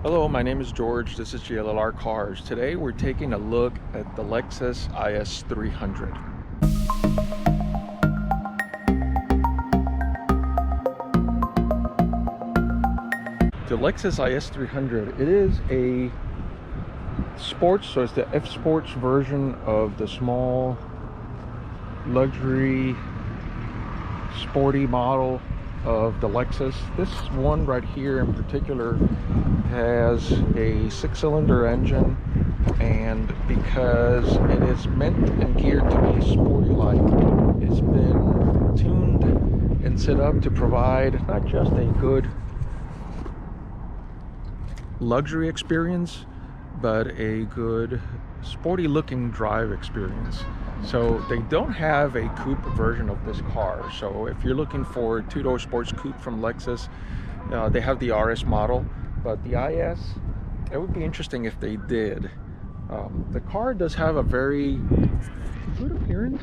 Hello, my name is George. This is GLLR Cars. Today we're taking a look at the Lexus IS 300. The Lexus IS 300, it is a sports, so it's the F Sports version of the small luxury sporty model of the Lexus. This one right here in particular has a 6-cylinder engine, and because it is meant and geared to be sporty like, it's been tuned and set up to provide not just a good luxury experience, but a good sporty looking drive experience. So they don't have a coupe version of this car. So if you're looking for a two-door sports coupe from Lexus, they have the RS model, but the IS, it would be interesting if they did. The car does have a very good appearance.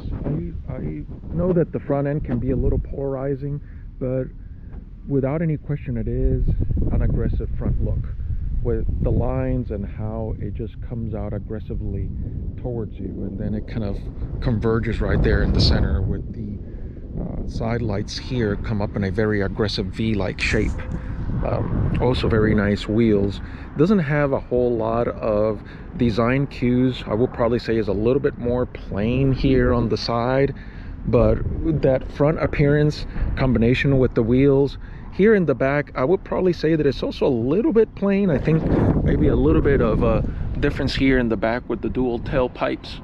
I know that the front end can be a little polarizing, but without any question it is an aggressive front look, with the lines and how it just comes out aggressively towards you, and then it kind of converges right there in the center with the side lights here come up in a very aggressive V-like shape. Also very nice wheels. Doesn't have a whole lot of design cues. I will probably say is a little bit more plain here on the side, but that front appearance combination with the wheels here in the back, I would probably say that it's also a little bit plain. I think maybe a little bit of a difference here in the back with the dual tailpipes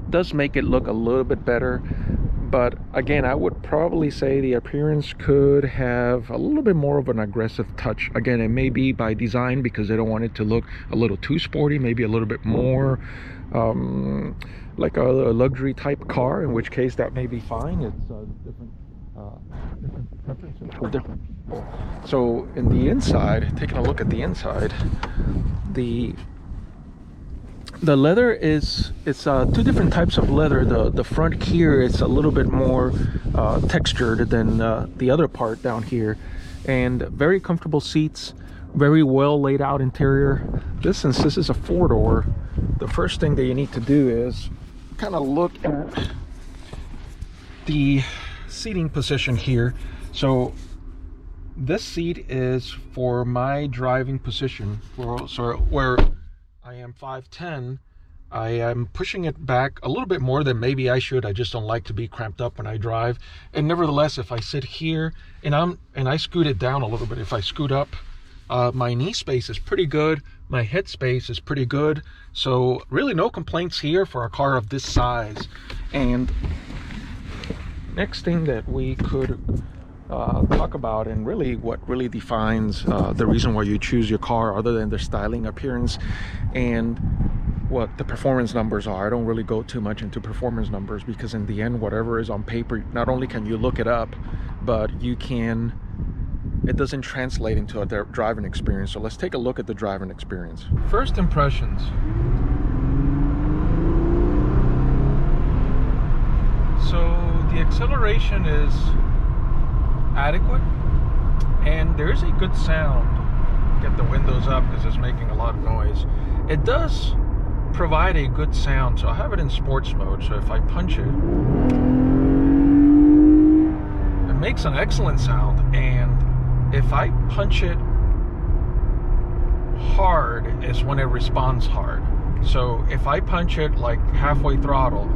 does make it look a little bit better. But again, I would probably say the appearance could have a little bit more of an aggressive touch. Again, it may be by design because they don't want it to look a little too sporty, maybe a little bit more like a luxury type car, in which case that may be fine. It's different preferences for different people. So in the inside, taking a look at the inside, the leather it's two different types of leather. The front here, it's a little bit more textured than the other part down here, and very comfortable seats, very well laid out interior. Since this is a 4-door, the first thing that you need to do is kind of look at the seating position here. So this seat is for my driving position, where I am 5'10". I am pushing it back a little bit more than maybe I should. I just don't like to be cramped up when I drive. And nevertheless, if I sit here and I scoot it down a little bit, if I scoot up, my knee space is pretty good. My head space is pretty good. So really no complaints here for a car of this size. And next thing that we could talk about, and really what really defines the reason why you choose your car, other than the styling, appearance, and what the performance numbers are. I don't really go too much into performance numbers, because in the end, whatever is on paper, not only can you look it up, but it doesn't translate into a driving experience. So let's take a look at the driving experience. First impressions. So the acceleration is adequate, and there's a good sound. Get the windows up because it's making a lot of noise. It does provide a good sound. So I have it in sports mode, so if I punch it, it makes an excellent sound. And if I punch it hard is when it responds hard. So if I punch it like halfway throttle,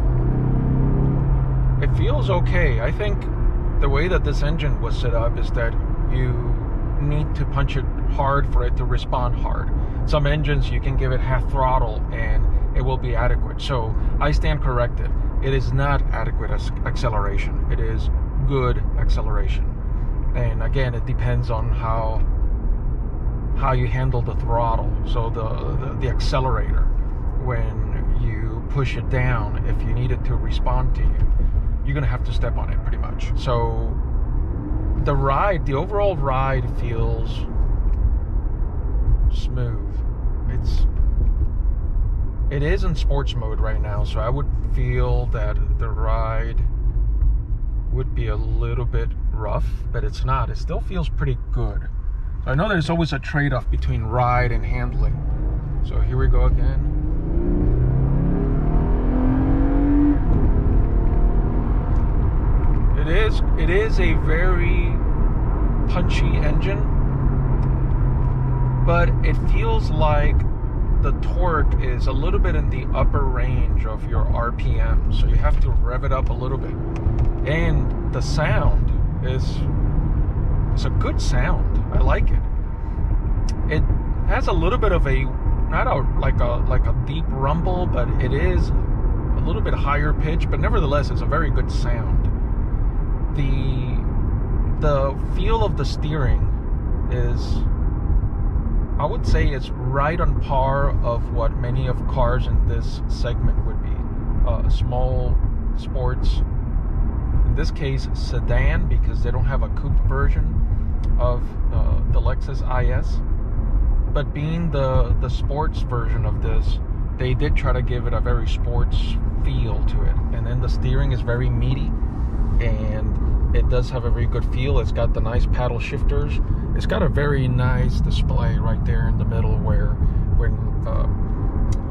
it feels okay. I think the way that this engine was set up is that you need to punch it hard for it to respond hard. Some engines you can give it half throttle and it will be adequate. So I stand corrected. It is not adequate acceleration. It is good acceleration. And again, it depends on how you handle the throttle. So the accelerator, when you push it down, if you need it to respond to you, you're gonna have to step on it pretty much. So the overall ride feels smooth. It is in sports mode right now, so I would feel that the ride would be a little bit rough, but it's not. It still feels pretty good. I know there's always a trade-off between ride and handling. So here we go again. It is a very punchy engine, but it feels like the torque is a little bit in the upper range of your RPM, so you have to rev it up a little bit. And the sound is a good sound. I like it. It has a little bit of a like a deep rumble, but it is a little bit higher pitch, but nevertheless it's a very good sound. The feel of the steering is, I would say, it's right on par of what many of cars in this segment would be. Small sports, in this case sedan, because they don't have a coupe version of the Lexus IS. But being the sports version of this, they did try to give it a very sports feel to it. And then the steering is very meaty, and it does have a very good feel. It's got the nice paddle shifters. It's got a very nice display right there in the middle, where when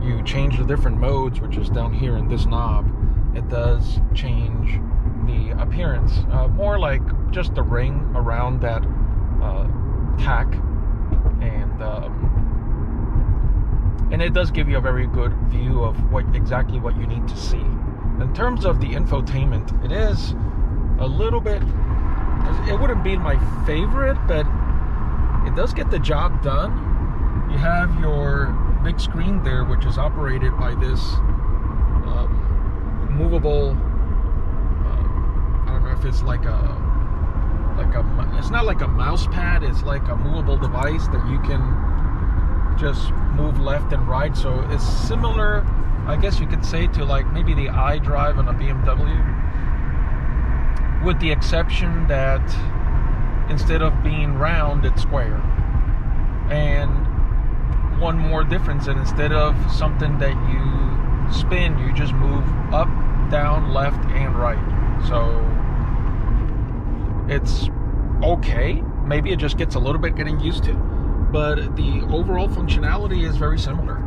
you change the different modes, which is down here in this knob, it does change the appearance. More like just the ring around that tack. And it does give you a very good view of exactly what you need to see. In terms of the infotainment, it is a little bit, it wouldn't be my favorite, but it does get the job done. You have your big screen there, which is operated by this movable, I don't know if it's it's not like a mouse pad, it's like a movable device that you can just move left and right. So it's similar, I guess you could say, to like maybe the iDrive on a BMW, with the exception that instead of being round, it's square. And one more difference, that instead of something that you spin, you just move up, down, left, and right. So it's okay. Maybe it just gets a little bit getting used to, but the overall functionality is very similar.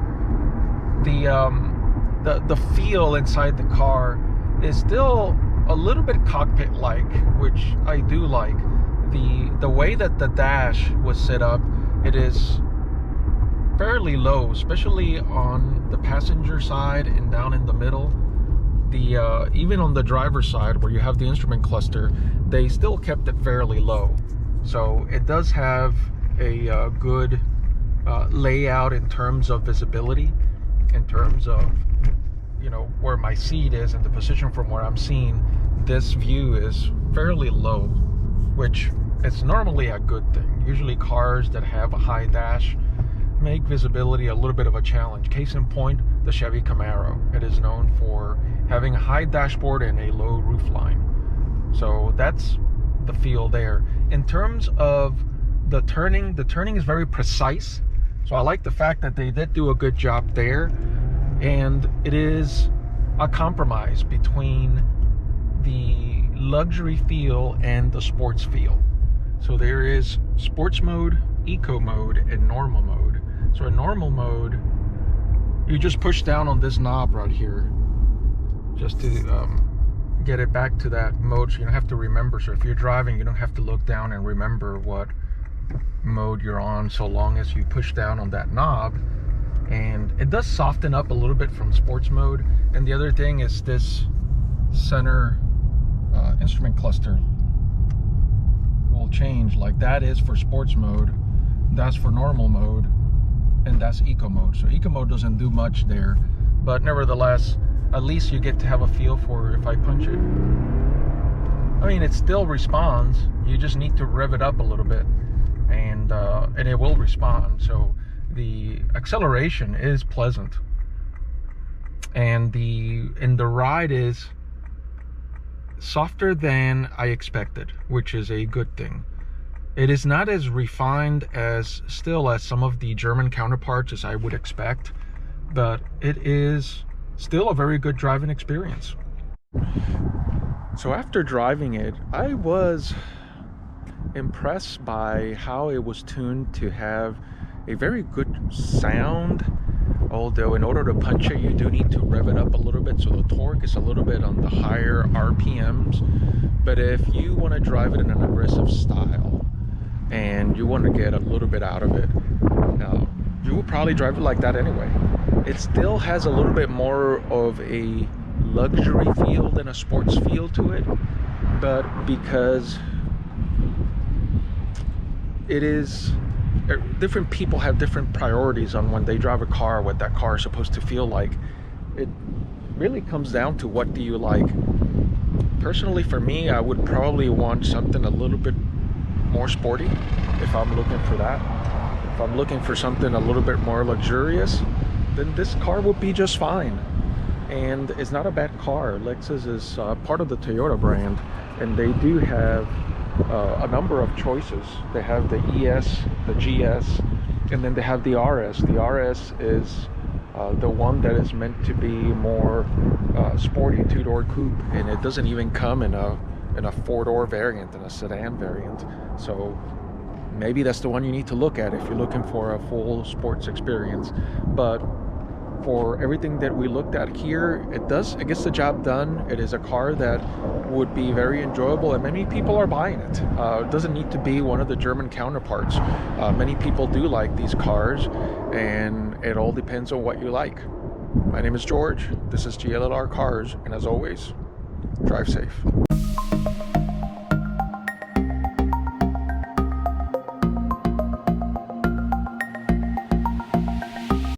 The feel inside the car is still a little bit cockpit-like, which I do like. The way that the dash was set up, it is fairly low, especially on the passenger side and down in the middle. Even on the driver's side, where you have the instrument cluster, they still kept it fairly low. So it does have a good layout in terms of visibility, in terms of, you know, where my seat is and the position from where I'm seeing. This view is fairly low, which is normally a good thing. Usually cars that have a high dash make visibility a little bit of a challenge. Case in point, the Chevy Camaro. It is known for having a high dashboard and a low roof line. So that's the feel there. In terms of the turning is very precise. So I like the fact that they did do a good job there. And it is a compromise between the luxury feel and the sports feel. So there is sports mode, eco mode, and normal mode. So in normal mode, you just push down on this knob right here just to get it back to that mode, so you don't have to remember. So if you're driving, you don't have to look down and remember what mode you're on, so long as you push down on that knob. And it does soften up a little bit from sports mode. And the other thing is this center instrument cluster will change. Like that is for sports mode, that's for normal mode, and that's eco mode. So eco mode doesn't do much there, but nevertheless, at least you get to have a feel for if I punch it. I mean, it still responds. You just need to rev it up a little bit, and it will respond. So the acceleration is pleasant, and the ride is softer than I expected, which is a good thing. It is not as refined as some of the German counterparts as I would expect, but it is still a very good driving experience. So after driving it, I was impressed by how it was tuned to have a very good sound, although in order to punch it you do need to rev it up a little bit, so the torque is a little bit on the higher RPMs. But if you want to drive it in an aggressive style and you want to get a little bit out of it, you will probably drive it like that anyway. It still has a little bit more of a luxury feel than a sports feel to it, but because it is, different people have different priorities on when they drive a car, what that car is supposed to feel like. It really comes down to what do you like. Personally, for me, I would probably want something a little bit more sporty if I'm looking for that. If I'm looking for something a little bit more luxurious, then this car would be just fine. And it's not a bad car. Lexus is part of the Toyota brand, and they do have a number of choices. They have the ES, the GS, and then they have the RS. The RS is the one that is meant to be more sporty, two-door coupe, and it doesn't even come in a four-door variant, in a sedan variant. So maybe that's the one you need to look at if you're looking for a full sports experience. But for everything that we looked at here, it gets the job done. It is a car that would be very enjoyable, and many people are buying it. It doesn't need to be one of the German counterparts. Many people do like these cars, and it all depends on what you like. My name is George. This is GLLR Cars, and as always, drive safe.